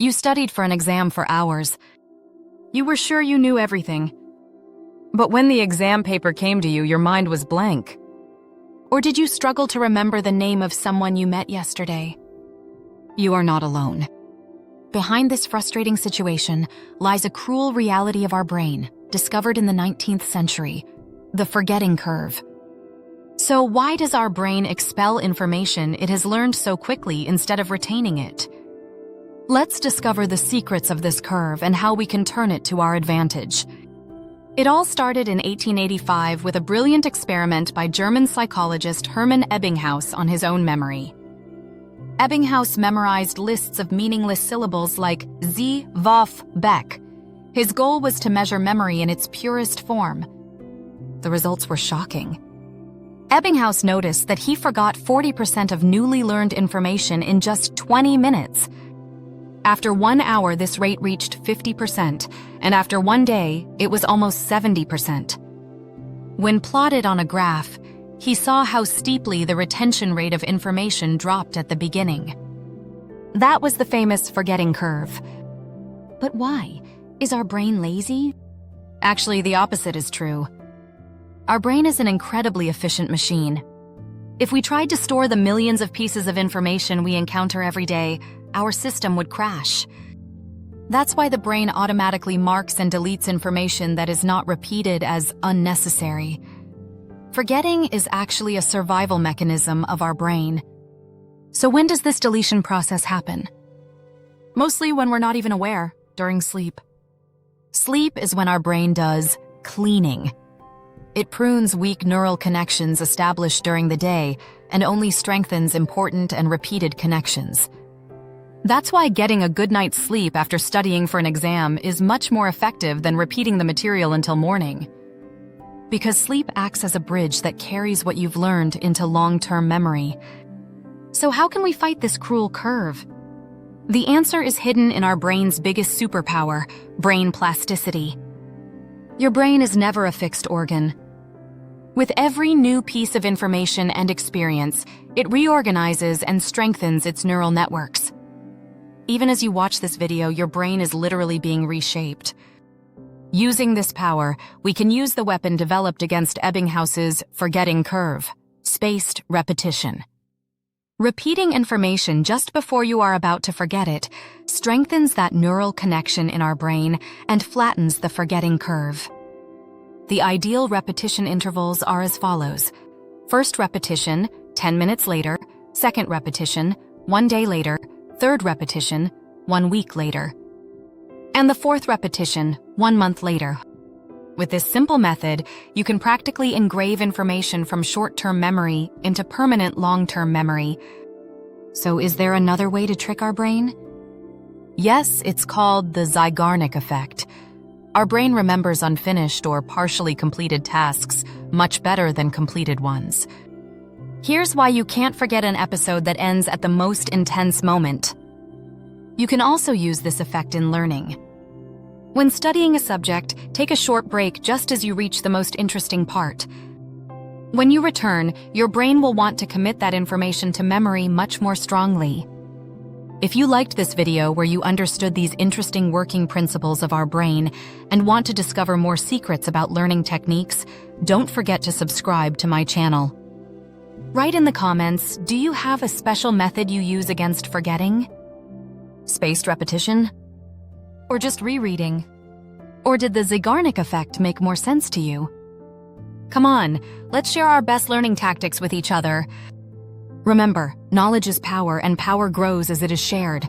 You studied for an exam for hours. You were sure you knew everything. But when the exam paper came to you, your mind was blank. Or did you struggle to remember the name of someone you met yesterday? You are not alone. Behind this frustrating situation lies a cruel reality of our brain, discovered in the 19th century, the forgetting curve. So why does our brain expel information it has learned so quickly instead of retaining it? Let's discover the secrets of this curve and how we can turn it to our advantage. It all started in 1885 with a brilliant experiment by German psychologist Hermann Ebbinghaus on his own memory. Ebbinghaus memorized lists of meaningless syllables like Sie, Wof, Beck. His goal was to measure memory in its purest form. The results were shocking. Ebbinghaus noticed that he forgot 40% of newly learned information in just 20 minutes. After 1 hour, this rate reached 50%, and after 1 day, it was almost 70%. When plotted on a graph, he saw how steeply the retention rate of information dropped at the beginning. That was the famous forgetting curve. But why? Is our brain lazy? Actually, the opposite is true. Our brain is an incredibly efficient machine. If we tried to store the millions of pieces of information we encounter every day, our system would crash. That's why the brain automatically marks and deletes information that is not repeated as unnecessary. Forgetting is actually a survival mechanism of our brain. So when does this deletion process happen? Mostly when we're not even aware, during sleep. Sleep is when our brain does cleaning. It prunes weak neural connections established during the day and only strengthens important and repeated connections. That's why getting a good night's sleep after studying for an exam is much more effective than repeating the material until morning. Because sleep acts as a bridge that carries what you've learned into long-term memory. So how can we fight this cruel curve? The answer is hidden in our brain's biggest superpower, brain plasticity. Your brain is never a fixed organ. With every new piece of information and experience, it reorganizes and strengthens its neural networks. Even as you watch this video, your brain is literally being reshaped. Using this power, we can use the weapon developed against Ebbinghaus's forgetting curve, spaced repetition. Repeating information just before you are about to forget it strengthens that neural connection in our brain and flattens the forgetting curve. The ideal repetition intervals are as follows. First repetition, 10 minutes later. Second repetition, 1 day later. Third repetition, 1 week later. And the fourth repetition, 1 month later. With this simple method, you can practically engrave information from short-term memory into permanent long-term memory. So is there another way to trick our brain? Yes, it's called the Zeigarnik Effect. Our brain remembers unfinished or partially completed tasks much better than completed ones. Here's why you can't forget an episode that ends at the most intense moment. You can also use this effect in learning. When studying a subject, take a short break just as you reach the most interesting part. When you return, your brain will want to commit that information to memory much more strongly. If you liked this video where you understood these interesting working principles of our brain and want to discover more secrets about learning techniques, don't forget to subscribe to my channel. Write in the comments, do you have a special method you use against forgetting? Spaced repetition? Or just rereading? Or did the Zeigarnik effect make more sense to you? Come on, let's share our best learning tactics with each other. Remember, knowledge is power and power grows as it is shared.